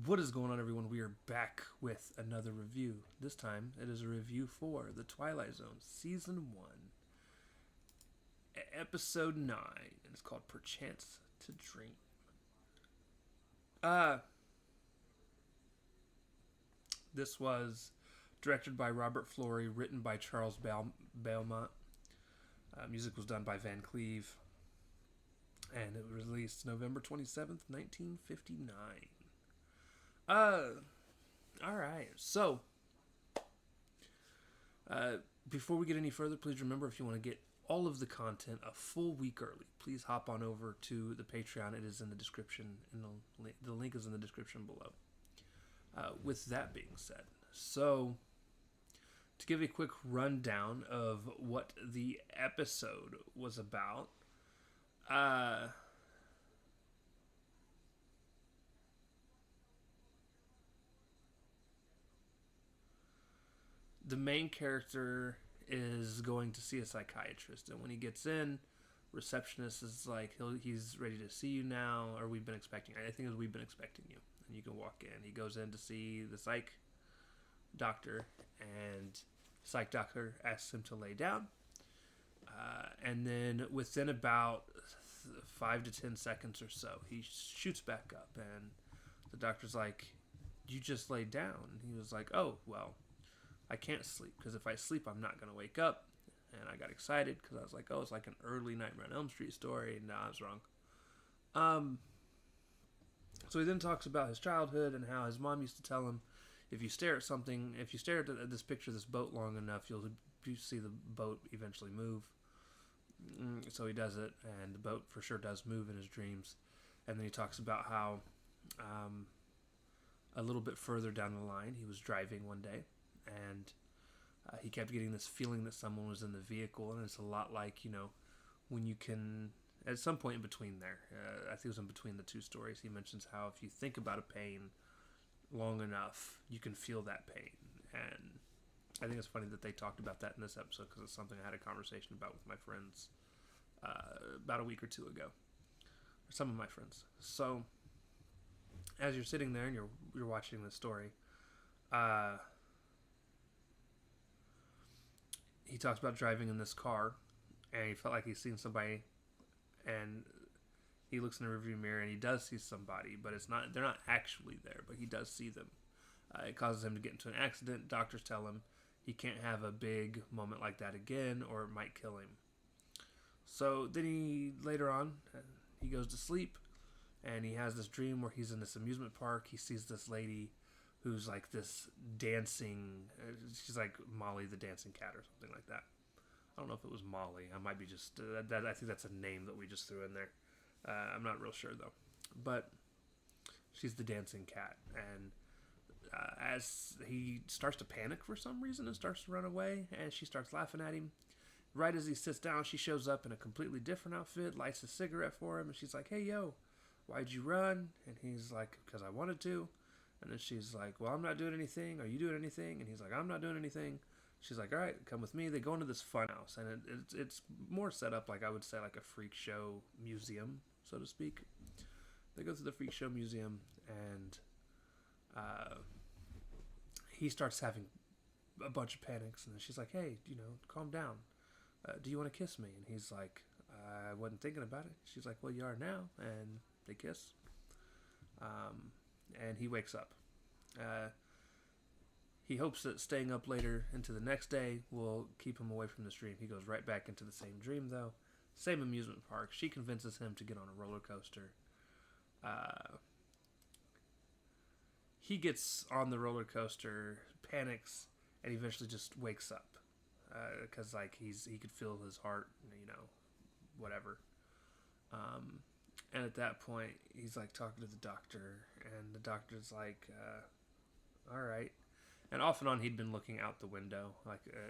What is going on, everyone? We are back with another review. This time, it is a review for The Twilight Zone, Season 1, Episode 9, and it's called Perchance To Dream. Uh, this was directed by Robert Flory, written by Charles Beaumont. Music was done by Van Cleve, and it was released November 27th, 1959. Alright, so before we get any further, please remember, if you want to get all of the content a full week early, please hop on over to the Patreon. It is in the description, and the link is in the description below. With that being said, so to give a quick rundown of what the episode was about, the main character is going to see a psychiatrist, and when he gets in, receptionist is like, he's ready to see you now, or we've been expecting. I think it was, we've been expecting you, and you can walk in. He goes in to see the psych doctor, and psych doctor asks him to lay down, and then within about 5 to 10 seconds or so, he shoots back up, and the doctor's like, "You just laid down." And he was like, "Oh, well, I can't sleep, because if I sleep, I'm not going to wake up." And I got excited because I was like, "Oh, it's like an early Nightmare on Elm Street story." And no, I was wrong. So he then talks about his childhood and how his mom used to tell him, if you stare at this picture of this boat long enough, you'll see the boat eventually move. So he does it, and the boat for sure does move in his dreams. And then he talks about how a little bit further down the line, he was driving one day, and he kept getting this feeling that someone was in the vehicle. And it's a lot like, when you can, at some point in between there, I think it was in between the two stories, he mentions how if you think about a pain long enough, you can feel that pain. And I think it's funny that they talked about that in this episode, because it's something I had a conversation about with my friends about a week or two ago, or some of my friends. So as you're sitting there and you're watching this story, he talks about driving in this car, and he felt like he's seen somebody, and he looks in the rearview mirror and he does see somebody, but they're not actually there, but he does see them. It causes him to get into an accident. Doctors tell him he can't have a big moment like that again, or it might kill him. So then later on, he goes to sleep, and he has this dream where he's in this amusement park. He sees this lady who's like this dancing, she's like Molly the dancing cat or something like that. I don't know if it was Molly. I might be just, I think that's a name that we just threw in there. I'm not real sure though. But she's the dancing cat, and as he starts to panic for some reason and starts to run away, and she starts laughing at him. Right as he sits down, she shows up in a completely different outfit, lights a cigarette for him, and she's like, "Hey, yo, why'd you run?" And he's like, "Because I wanted to." And then she's like, "Well, I'm not doing anything. Are you doing anything?" And he's like, "I'm not doing anything." She's like, "All right, come with me." They go into this fun house, and it's more set up like, I would say, like a freak show museum, so to speak. They go through the freak show museum, and he starts having a bunch of panics, and then she's like, "Hey, calm down. Do you want to kiss me?" And he's like, "I wasn't thinking about it." She's like, "Well, you are now." And they kiss. And he wakes up. He hopes that staying up later into the next day will keep him away from this dream. He goes right back into the same dream, though. Same amusement park. She convinces him to get on a roller coaster. He gets on the roller coaster, panics, and eventually just wakes up. Because he could feel his heart, whatever. And at that point, he's like talking to the doctor, and the doctor's like, "All right." And off and on, he'd been looking out the window,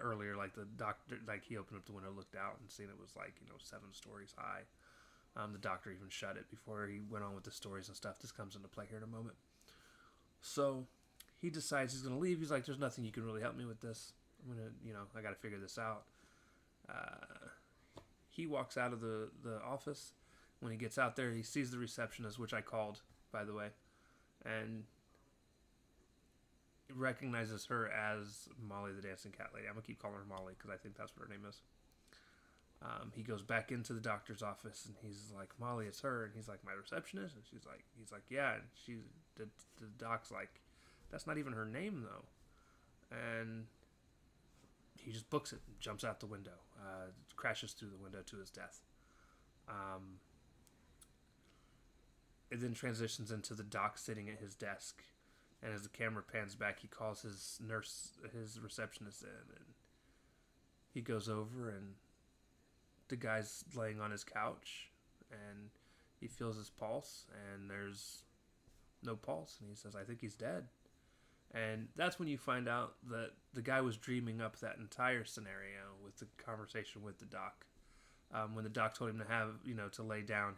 earlier, like the doctor, like he opened up the window, looked out, and seen it was 7 stories high. The doctor even shut it before he went on with the stories and stuff. This comes into play here in a moment. So he decides he's gonna leave. He's like, "There's nothing you can really help me with this. I'm gonna, I got to figure this out." He walks out of the office. When he gets out there, he sees the receptionist, which I called, by the way, and recognizes her as Molly the Dancing Cat Lady. I'm gonna keep calling her Molly because I think that's what her name is. He goes back into the doctor's office and he's like, Molly, it's her. And he's like, my receptionist? And he's like, yeah. And the doc's like, that's not even her name though. And he just books it and jumps out the window, crashes through the window to his death. It then transitions into the doc sitting at his desk. And as the camera pans back, he calls his receptionist in. And he goes over and the guy's laying on his couch and he feels his pulse and there's no pulse. And he says, I think he's dead. And that's when you find out that the guy was dreaming up that entire scenario with the conversation with the doc. When the doc told him to have, to lay down,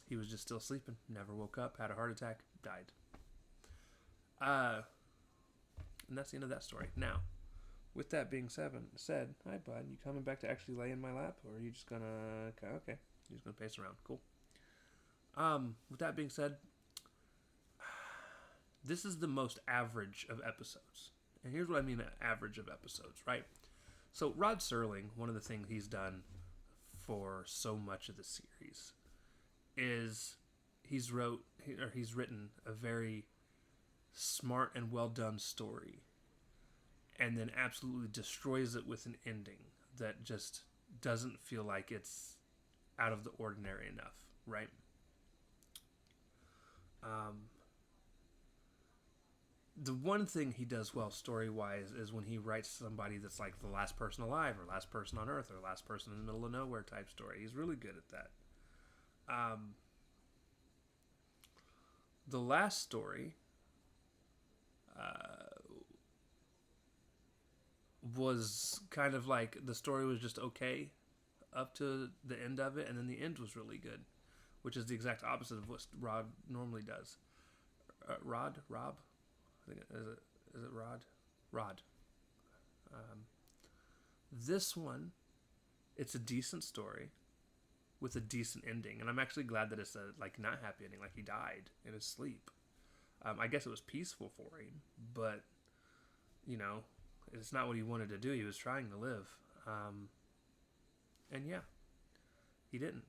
he was just still sleeping, never woke up, had a heart attack, died. And that's the end of that story. Now, with that being said, hi bud, you coming back to actually lay in my lap, or are you just gonna, okay, you're just gonna pace around, cool. With that being said, this is the most average of episodes. And here's what I mean, average of episodes, right? So Rod Serling, one of the things he's done for so much of the series is he's written a very smart and well done story and then absolutely destroys it with an ending that just doesn't feel like it's out of the ordinary enough, right? The one thing he does well story-wise is when he writes somebody that's like the last person alive or last person on Earth or last person in the middle of nowhere type story. He's really good at that. The last story was kind of like the story was just okay up to the end of it, and then the end was really good, which is the exact opposite of what Rod normally does. Rob? I think is it Rod? Rod. This one, it's a decent story with a decent ending, and I'm actually glad that it's a not happy ending, like he died in his sleep. I guess it was peaceful for him, but it's not what he wanted to do. He was trying to live, and yeah, he didn't.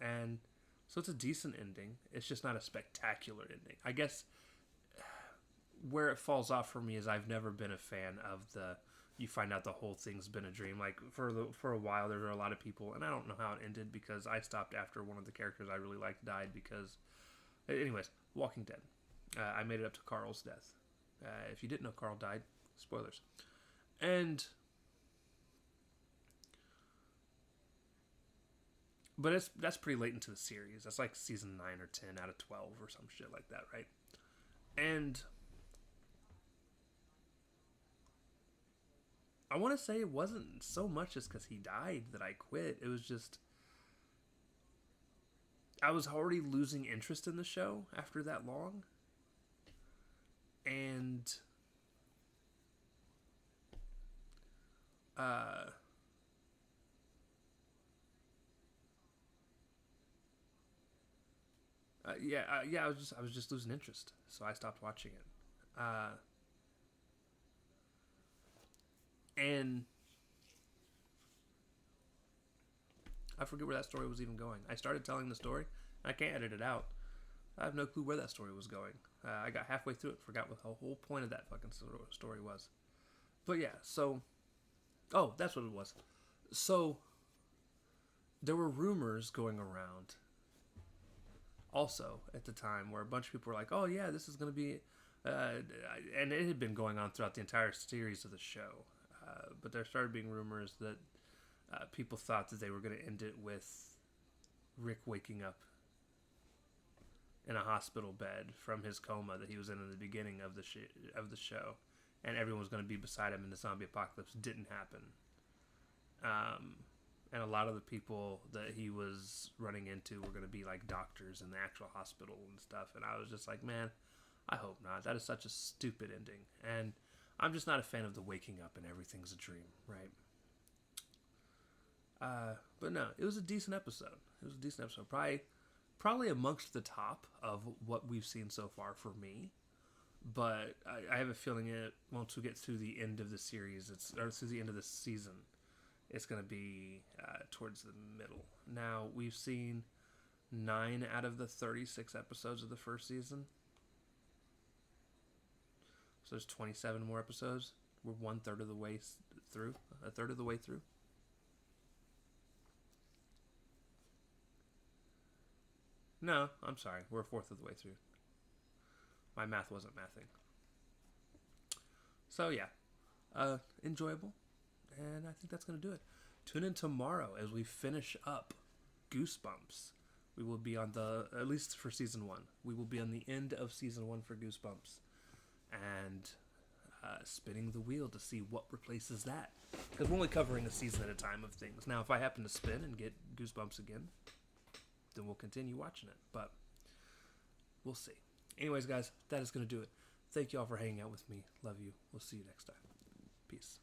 And so it's a decent ending. It's just not a spectacular ending. I guess where it falls off for me is I've never been a fan of you find out the whole thing's been a dream. Like for a while there were a lot of people, and I don't know how it ended because I stopped after one of the characters I really liked died because, anyways, Walking Dead. I made it up to Carl's death. If you didn't know Carl died, spoilers. But that's pretty late into the series. That's like season 9 or 10 out of 12 or some shit like that, right? And I want to say it wasn't so much just because he died that I quit. It was just I was already losing interest in the show after that long. And I was just losing interest, so I stopped watching it. And I forget where that story was even going. I started telling the story. I can't edit it out. I have no clue where that story was going. I got halfway through it, forgot what the whole point of that fucking story was. But yeah, so... Oh, that's what it was. So, there were rumors going around also at the time where a bunch of people were like, oh yeah, this is going to be... and it had been going on throughout the entire series of the show. But there started being rumors that people thought that they were going to end it with Rick waking up in a hospital bed from his coma that he was in the beginning of the show, and everyone was going to be beside him in the zombie apocalypse. Didn't happen. And a lot of the people that he was running into were going to be like doctors in the actual hospital and stuff. And I was just like, man, I hope not. That is such a stupid ending. And I'm just not a fan of the waking up and everything's a dream, right? But no, it was a decent episode. Probably amongst the top of what we've seen so far for me. but I have a feeling it once we get through the end of the series, or through the end of the season, it's going to be towards the middle. Now, we've seen 9 out of the 36 episodes of the first season. So there's 27 more episodes. We're 1/3 of the way through. A third of the way through. No, I'm sorry. We're 1/4 of the way through. My math wasn't mathing. So yeah, enjoyable. And I think that's going to do it. Tune in tomorrow as we finish up Goosebumps. We will be on at least for season 1, we will be on the end of season 1 for Goosebumps. And spinning the wheel to see what replaces that. Because we're only covering a season at a time of things. Now, if I happen to spin and get Goosebumps again, then we'll continue watching it. But we'll see. Anyways, guys, that is going to do it. Thank you all for hanging out with me. Love you. We'll see you next time. Peace.